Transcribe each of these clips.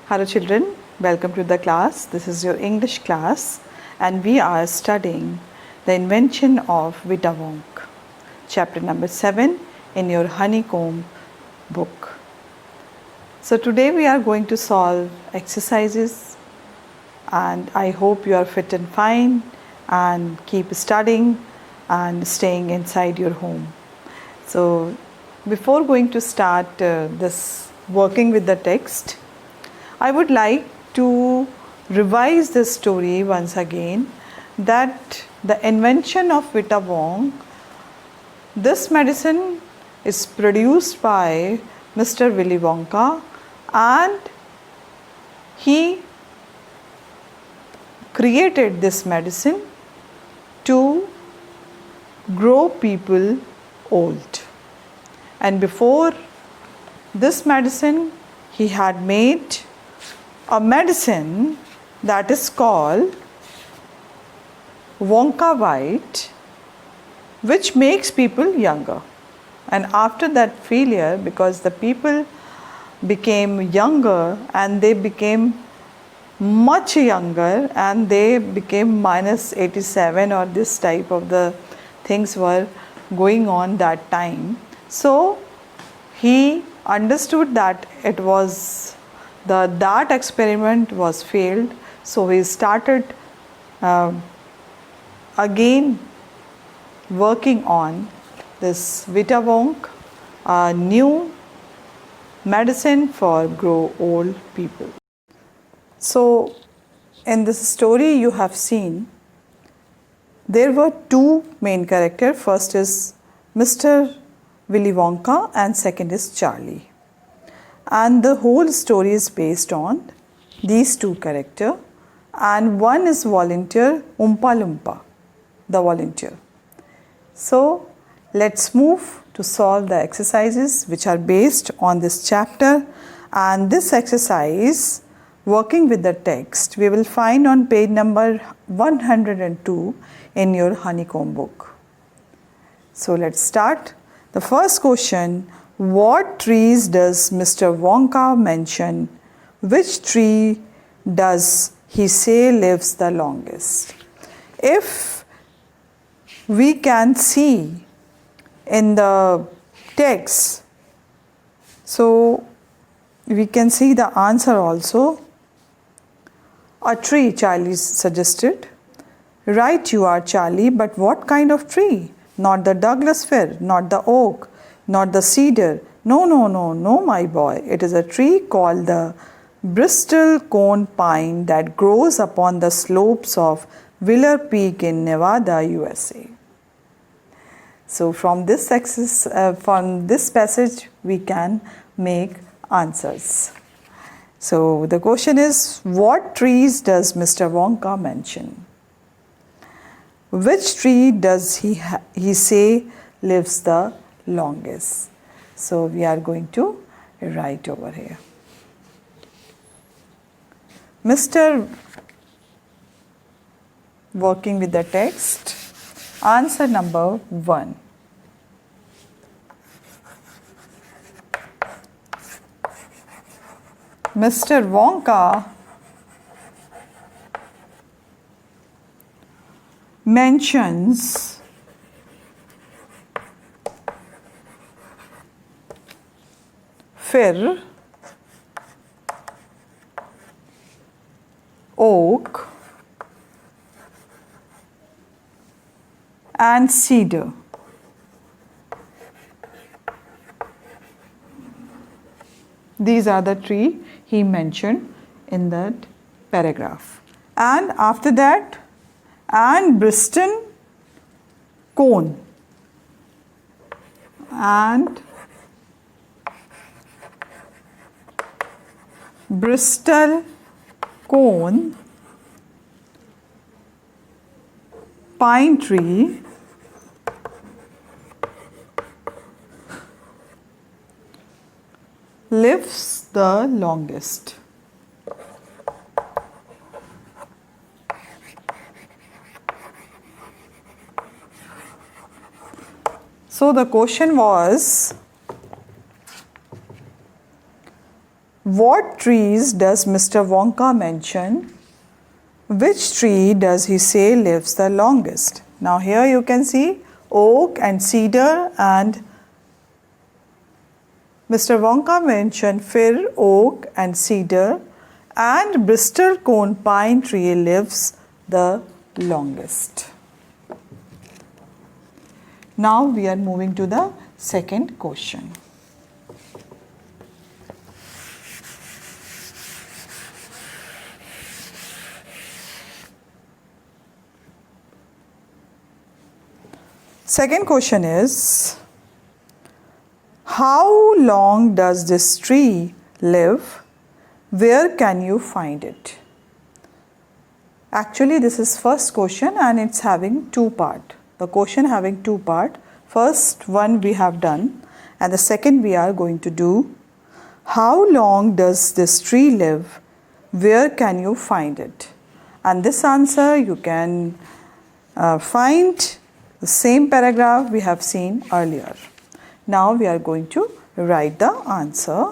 Hello children, welcome to the class. This is your English class and we are studying the invention of VII, chapter number 7 in your honeycomb book. So today we are going to solve exercises and I hope you are fit and fine and keep studying and staying inside your home. So before going to start this working with the text, I would like to revise this story once again, that the invention of VII, this medicine is produced by Mr. Willy Wonka and he created this medicine to grow people old. And before this medicine, he had made a medicine that is called Wonka White, which makes people younger. And after that failure, because the people became younger and they became much younger and they became minus 87 or this type of the things were going on that time. So he understood that it was that experiment was failed, so he started again working on this VII, a new medicine for grow old people. So in this story you have seen there were two main characters. First is Mr. Willy Wonka and second is Charlie. And the whole story is based on these two characters, and one is volunteer Oompa Loompa, the volunteer. So let's move to solve the exercises which are based on this chapter, and this exercise working with the text we will find on page number 102 in your honeycomb book. So let's start. The first question: what trees does Mr. Wonka mention? Which tree does he say lives the longest? If we can see in the text, so we can see the answer also. A tree, Charlie suggested. Right you are, Charlie, but what kind of tree? Not the Douglas fir, not the oak, not the cedar. No, my boy. It is a tree called the Bristol cone pine that grows upon the slopes of Willer Peak in Nevada, USA. So from this passage we can make answers. So the question is, what trees does Mr. Wonka mention? Which tree does he say lives the longest? So we are going to write over here. Mr. Working with the text, answer number 1. Mr. Wonka mentions fir, oak and cedar. These are the trees he mentioned in that paragraph. And after that, and Bristol cone and Bristol cone pine tree lives the longest. So the question was, What trees does Mr. Wonka mention? Which tree does he say lives the longest? Now here you can see oak and cedar, and Mr. Wonka mentioned fir, oak and cedar, and Bristol cone pine tree lives the longest. Now we are moving to the second question. Second question is, how long does this tree live? Where can you find it? Actually, this is first question and it's having two parts. The question having two parts. First one we have done and the second we are going to do. How long does this tree live? Where can you find it? And this answer you can find the same paragraph we have seen earlier. Now we are going to write the answer.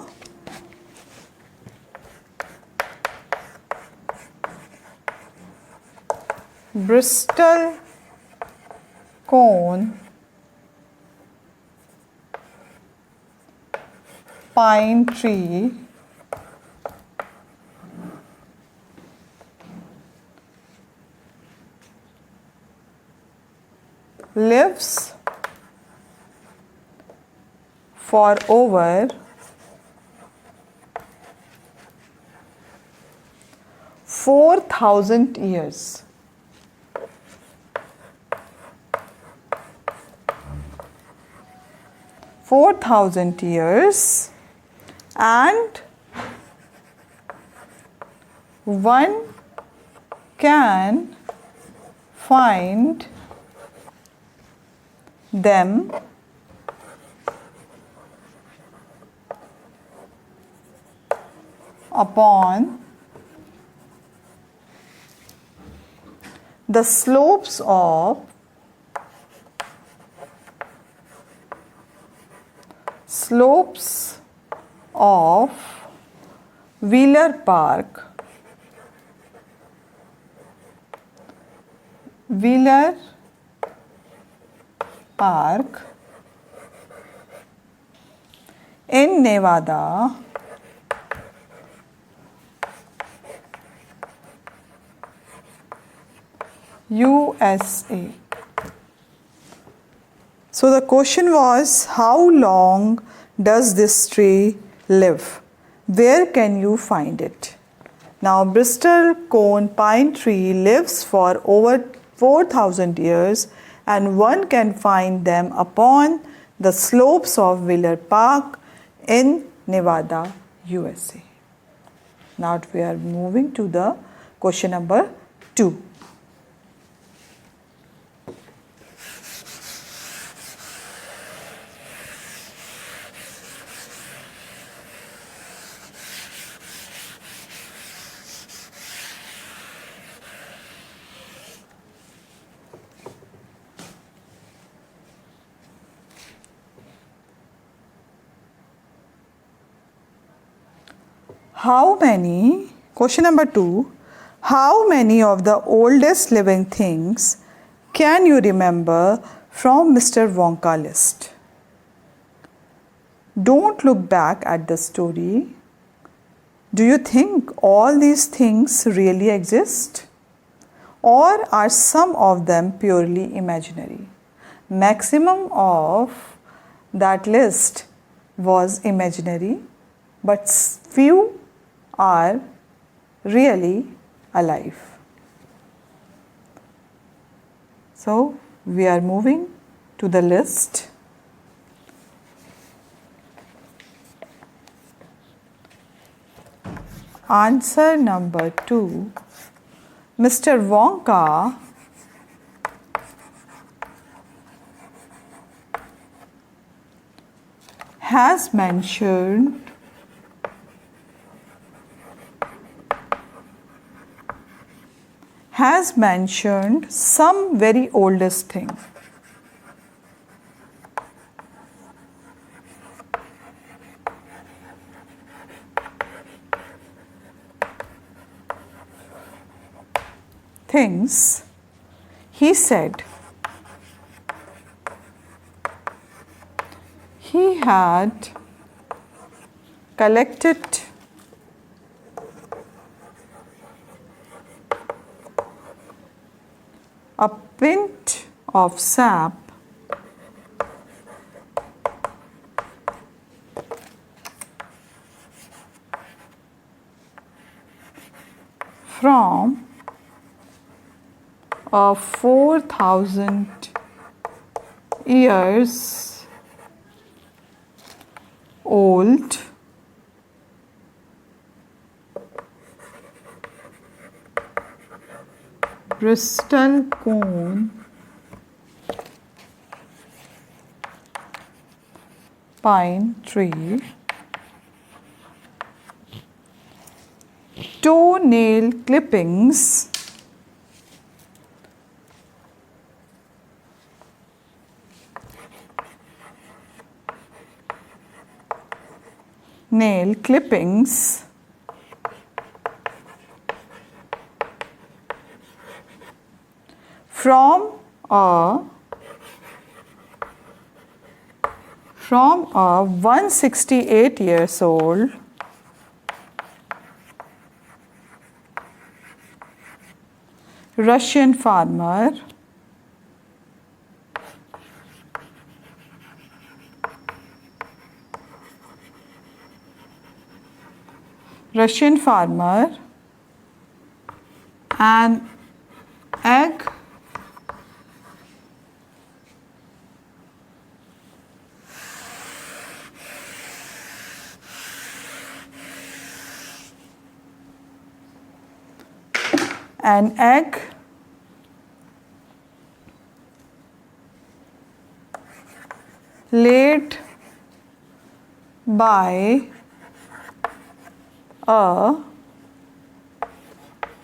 Bristol cone pine tree lives for over 4,000 years. And one can find them upon the slopes of Wheeler Park, in Nevada, USA. So the question was, how long does this tree live? Where can you find it? Now, Bristol cone pine tree lives for over 4,000 years and one can find them upon the slopes of Wheeler Park in Nevada, USA. Now we are moving to the question number 2. Question number 2, how many of the oldest living things can you remember from Mr. Wonka list? Don't look back at the story. Do you think all these things really exist? Or are some of them purely imaginary? Maximum of that list was imaginary, but few are really alive. So we are moving to the list. Answer number 2. Mr. Wonka has mentioned some very oldest thing. things he said. He had collected a pint of sap from a 4,000 years old Bristol cone pine tree, toenail clippings nail clippings from a 168 years old Russian farmer an egg laid by a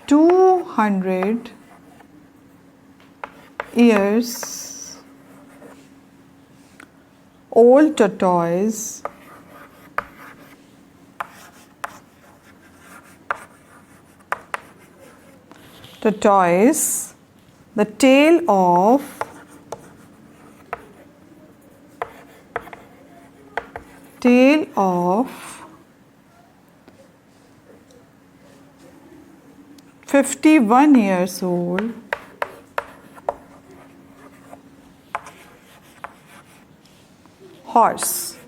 200 years old tortoise the tail of 51 years old horse.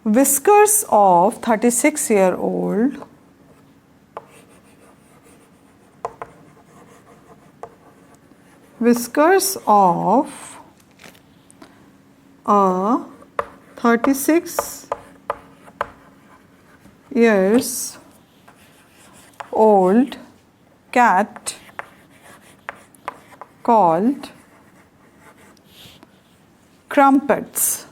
Whiskers of 36-year-old whiskers of a 36 years old cat called crumpets.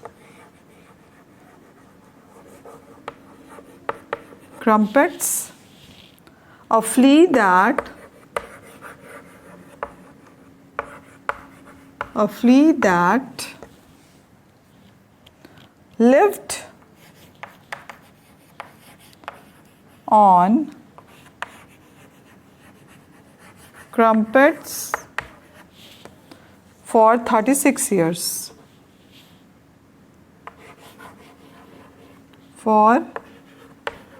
A flea that lived on crumpets for 36 years. For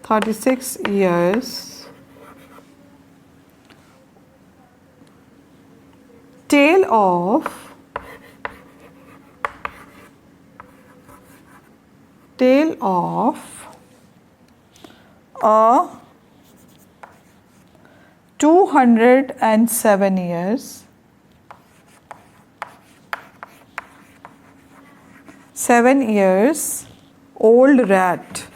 36 years. Tail of a 207 years 7 years old rat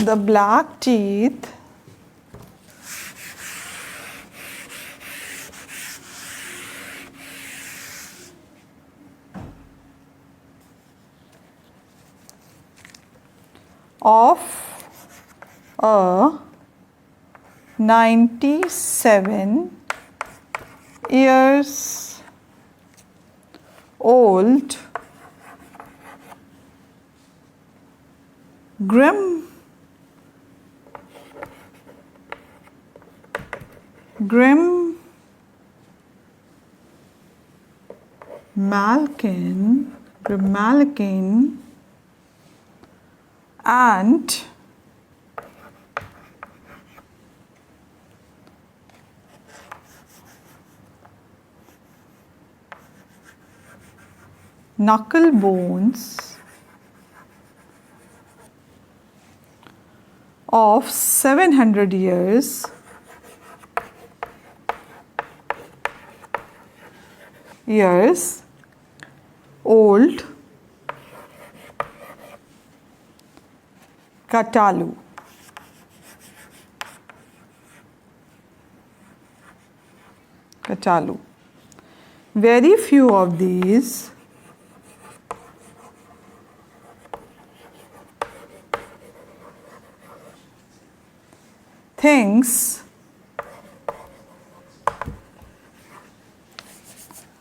the black teeth of a 97 years old grim Malkin and knuckle bones of 700 years old Katalu. Very few of these things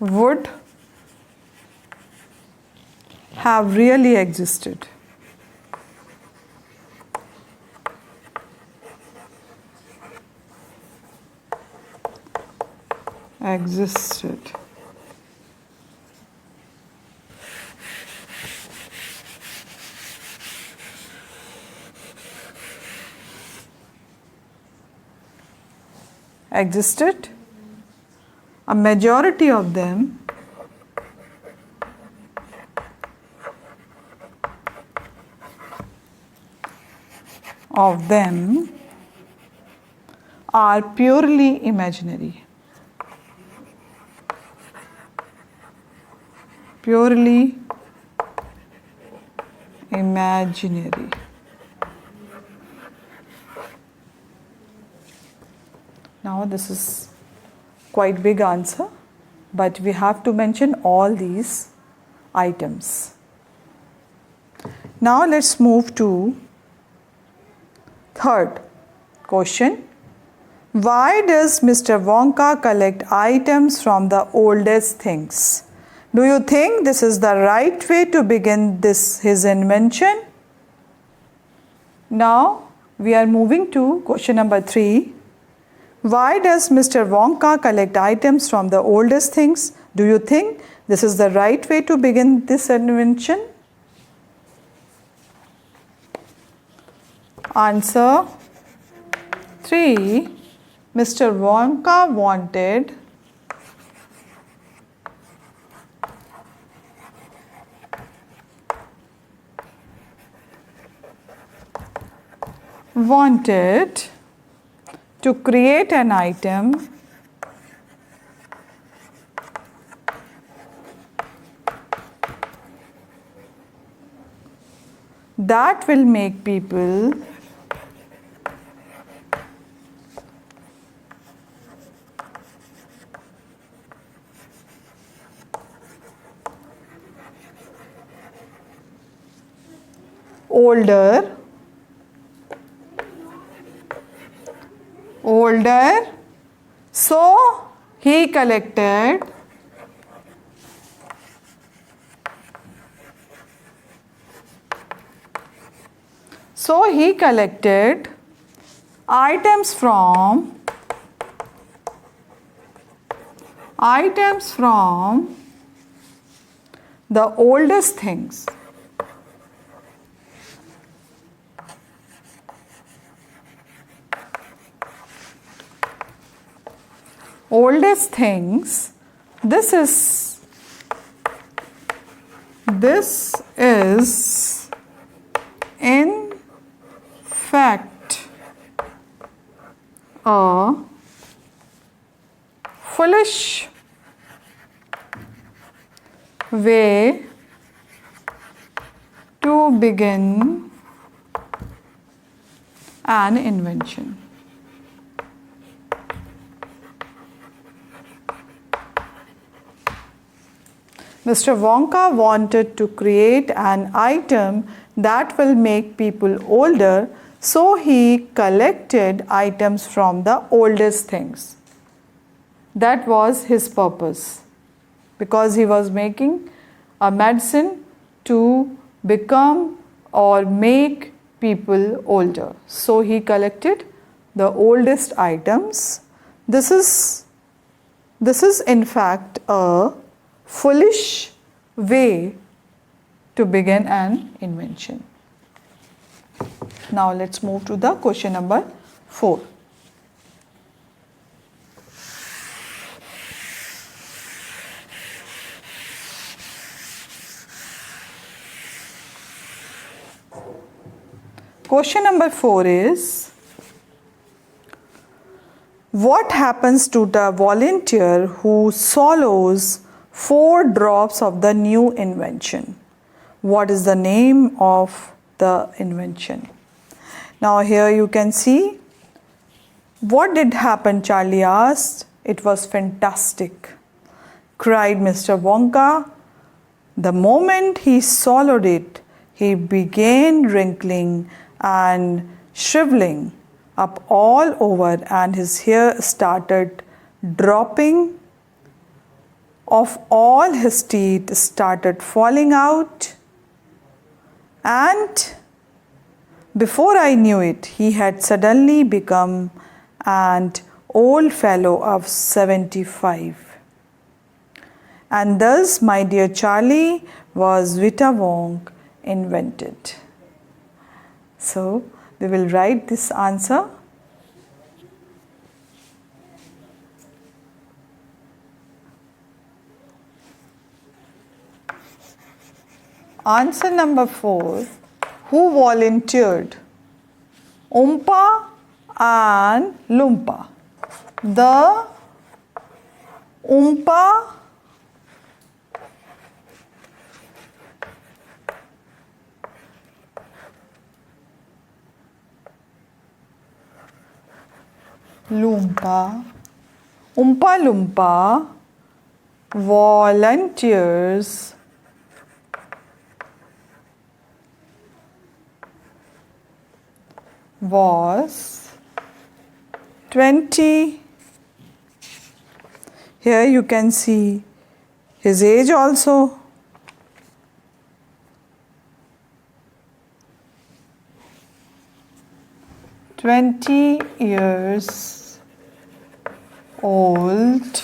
would have really existed. A majority of them are purely imaginary. Now this is quite big answer, but we have to mention all these items. Now let's move to third question. Why does Mr. Wonka collect items from the oldest things? Do you think this is the right way to begin his invention? Now we are moving to question number 3. Why does Mr. Wonka collect items from the oldest things? Do you think this is the right way to begin this invention? Answer 3. Mr. Wonka wanted to create an item that will make people older, so he collected items from the oldest things. Oldest things. This is in fact a foolish way to begin an invention. Mr. Wonka wanted to create an item that will make people older. So he collected items from the oldest things. That was his purpose, because he was making a medicine to become or make people older. So he collected the oldest items. This is in fact a foolish way to begin an invention. Now let's move to the question number 4. Question number 4 is, what happens to the volunteer who swallows 4 drops of the new invention? What is the name of the invention? Now here you can see, what did happen? Charlie asked. It was fantastic, cried Mr. Wonka. The moment he swallowed it, he began wrinkling and shriveling up all over, and his hair started dropping off, all his teeth started falling out, and before I knew it, he had suddenly become an old fellow of 75. And thus, my dear Charlie, was VII invented. So, we will write this answer. Answer number 4. Who volunteered? Oompa and Loompa. The Oompa Loompa, Oompa Loompa volunteers was 20. Here you can see his age also. "20 years old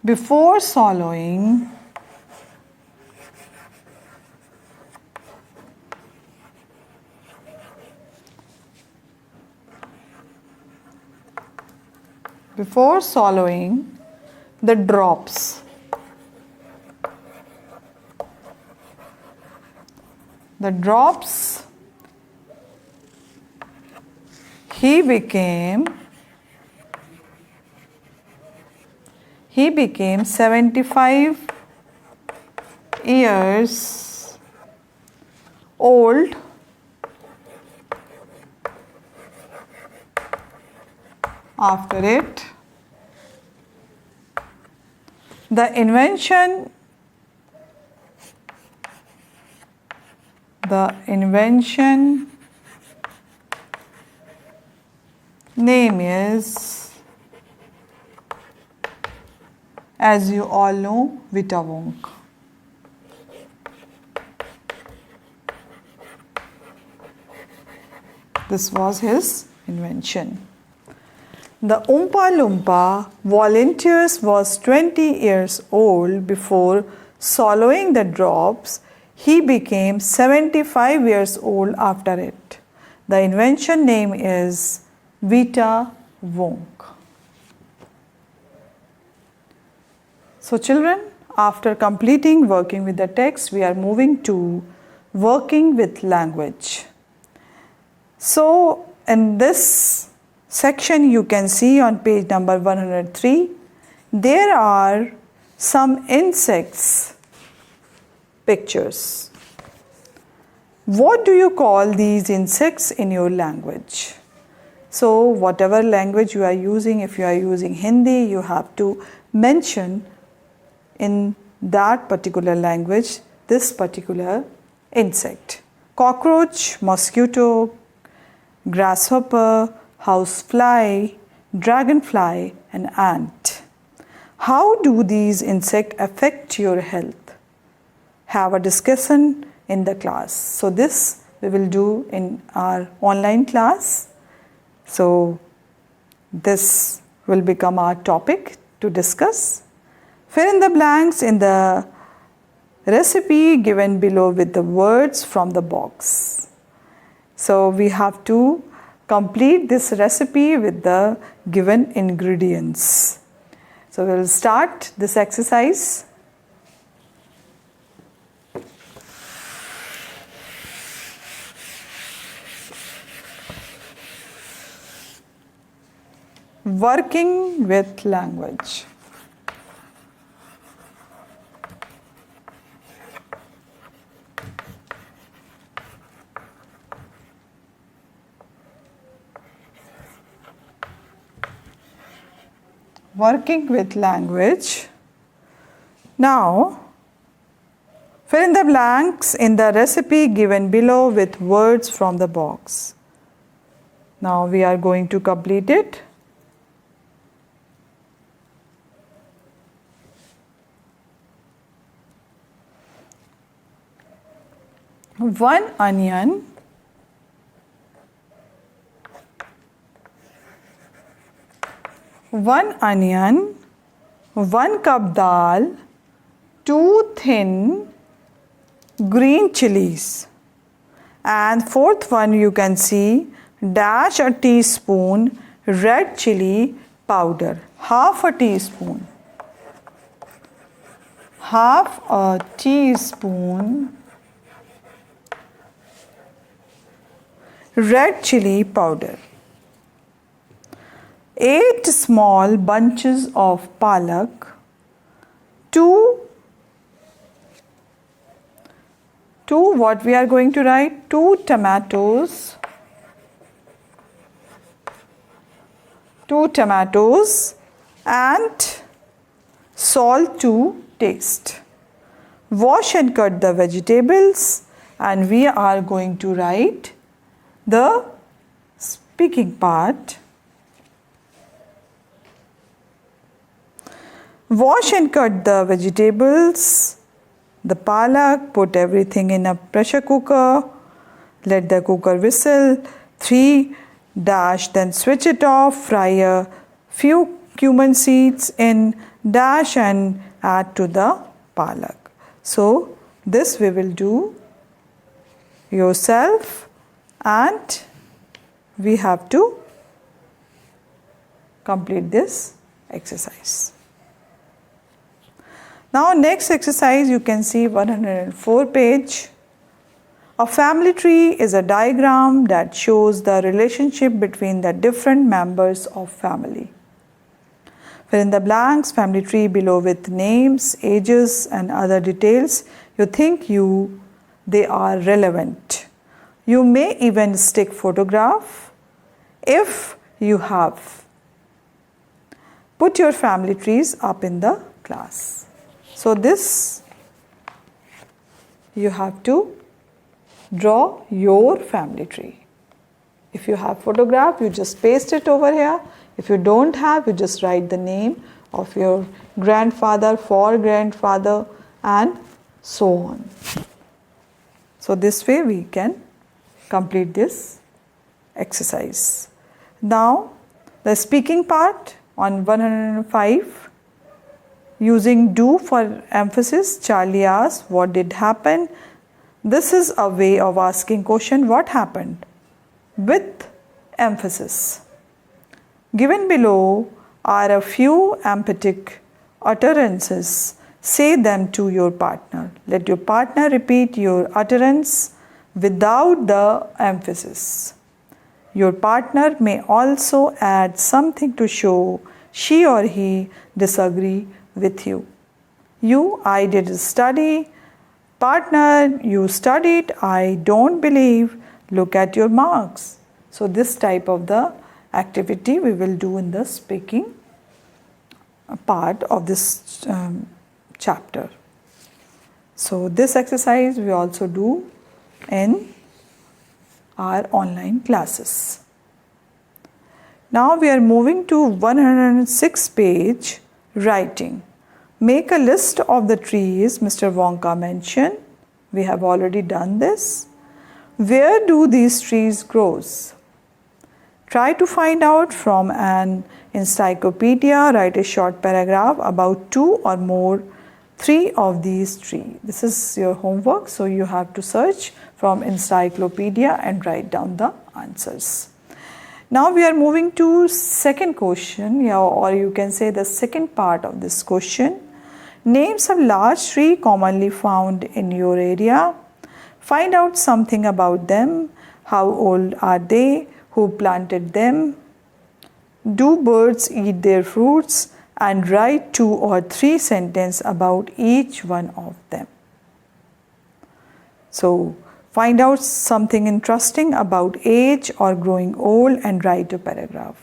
before swallowing the drops. He became 75 years old after it. The invention name is, as you all know, VII. This was his invention. The Oompa Loompa volunteers was 20 years old before swallowing the drops. He became 75 years old after it. The invention name is VII. So children, after completing working with the text, we are moving to working with language. So in this section you can see on page number 103, there are some insects pictures. What do you call these insects in your language? So whatever language you are using, if you are using Hindi, you have to mention in that particular language, this particular insect. Cockroach, mosquito, grasshopper, housefly, dragonfly, and ant. How do these insects affect your health? Have a discussion in the class. So this we will do in our online class. So this will become our topic to discuss. Fill in the blanks in the recipe given below with the words from the box. So we have to complete this recipe with the given ingredients. So we will start this exercise. Working with language. Working with language. Now, fill in the blanks in the recipe given below with words from the box. Now we are going to complete it. One onion, one cup dal, 2 thin green chilies, and fourth one you can see dash a teaspoon red chili powder, half a teaspoon red chili powder, 8 small bunches of palak, 2 what we are going to write, 2 tomatoes, and salt to taste. Wash and cut the vegetables, and we are going to write the speaking part. Wash and cut the vegetables, the palak, put everything in a pressure cooker, let the cooker whistle, 3 dash, then switch it off, fry a few cumin seeds in dash and add to the palak. So this we will do yourself, and we have to complete this exercise. Now next exercise, you can see 104 page. A family tree is a diagram that shows the relationship between the different members of family. Fill in the blanks, family tree below with names, ages and other details you think they are relevant. You may even stick photograph if you have. Put your family trees up in the class. So this you have to draw your family tree. If you have photograph, you just paste it over here. If you don't have, you just write the name of your grandfather, grandfather, and so on. So this way we can complete this exercise. Now the speaking part on 105. Using do for emphasis, Charlie asks, what did happen? This is a way of asking question, what happened? With emphasis. Given below are a few emphatic utterances. Say them to your partner. Let your partner repeat your utterance without the emphasis. Your partner may also add something to show she or he disagree with you. I did study. Partner, you studied. I don't believe. Look at your marks. So this type of the activity we will do in the speaking part of this chapter. So this exercise we also do in our online classes. Now we are moving to 106 page writing. Make a list of the trees Mr. Wonka mentioned. We have already done this. Where do these trees grow? Try to find out from an encyclopedia. Write a short paragraph about 2 or more 3 of these trees. This is your homework, so you have to search from encyclopedia and write down the answers. Now we are moving to second question, or you can say the second part of this question. Name some large tree commonly found in your area. Find out something about them. How old are they? Who planted them? Do birds eat their fruits? And write 2 or 3 sentences about each one of them. So find out something interesting about age or growing old and write a paragraph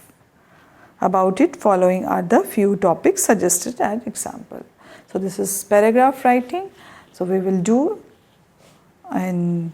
about it. Following are the few topics suggested as example. So this is paragraph writing. So we will do in